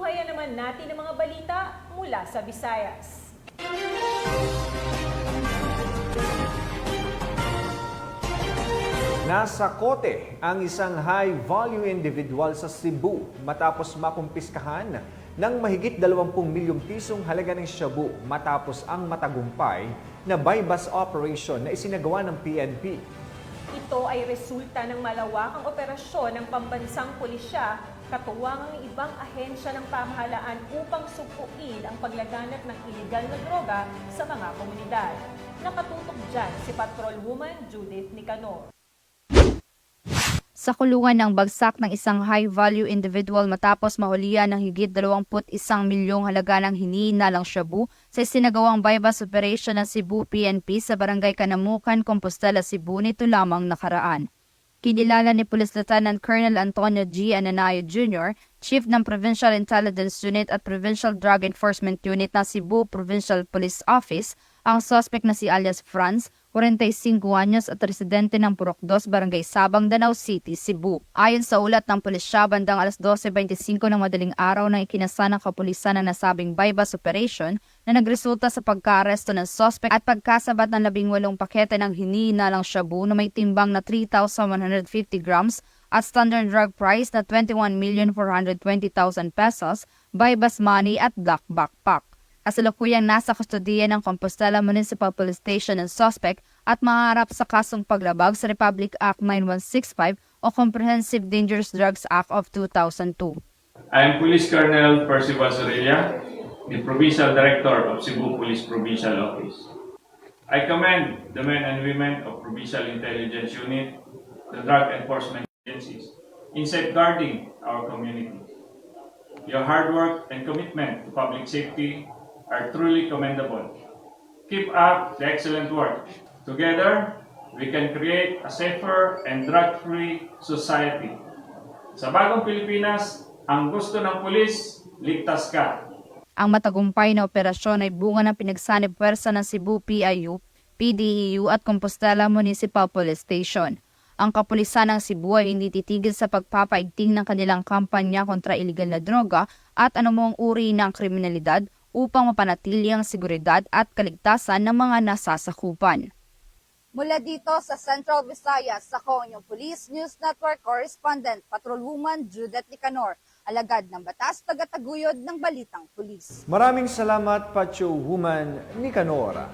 Buhayan naman natin ang mga balita mula sa Visayas. Nasa kote ang isang high-value individual sa Cebu matapos makumpiskahan ng mahigit 20 milyong pisong halaga ng shabu matapos ang matagumpay na buy-bust operation na isinagawa ng PNP. Ito ay resulta ng malawakang operasyon ng pambansang pulisya katuwang ang ibang ahensya ng pamahalaan upang supuin ang paglaganap ng iligal na droga sa mga komunidad. Nakatutok dyan si Patrolwoman Judith Nicanor. Sa kulungan ng bagsak ng isang high-value individual matapos mahulihan ng higit 21 milyong halaga ng hinihinalang shabu sa isinagawang buy-bust operation ng Cebu PNP sa Barangay Kanamukan, Compostela, Cebu nito lamang nakaraan. Kinilala ni Police Lieutenant Colonel Antonio G. Ananayo Jr., Chief ng Provincial Intelligence Unit at Provincial Drug Enforcement Unit ng Cebu Provincial Police Office, ang suspect na si alias Franz, 45 anyos at residente ng Purok 2, Barangay Sabang, Danau City, Cebu. Ayon sa ulat ng pulisya, bandang alas 12:25 ng madaling araw nang ikinasa ng kapulisan ang nasabing buy-bust operation na nagresulta sa pagkaaresto ng suspect at pagkasabat ng 18 pakete ng hinihinalang shabu na may timbang na 3,150 grams at standard drug price na 21,420,000 pesos, buy-bust money at black backpack. Kasalukuyang nasa kustodiya ng Compostela Municipal Police Station ang suspect at maharap sa kasong paglabag sa Republic Act 9165 o Comprehensive Dangerous Drugs Act of 2002. I am Police Colonel Percival Sorilla, the Provincial Director of Cebu Police Provincial Office. I commend the men and women of Provincial Intelligence Unit, the drug enforcement agencies, in safeguarding our community. Your hard work and commitment to public safety are truly commendable. Keep up the excellent work. Together, we can create a safer and drug-free society. Sa bagong Pilipinas, ang gusto ng pulis, ligtas ka. Ang matagumpay na operasyon ay bunga ng pinagsanib puwersa ng Cebu PIU, PDEU at Compostela Municipal Police Station. Ang kapulisan ng Cebu ay hindi titigil sa pagpapaigting ng kanilang kampanya kontra iligal na droga at anumang uri ng kriminalidad upang mapanatili ang seguridad at kaligtasan ng mga nasasakupan. Mula dito sa Central Visayas, ako ang inyong Police News Network Correspondent, Patrolwoman Judith Nicanor, alagad ng batas, tagataguyod ng Balitang Pulis. Maraming salamat, Patrolwoman Nicanor.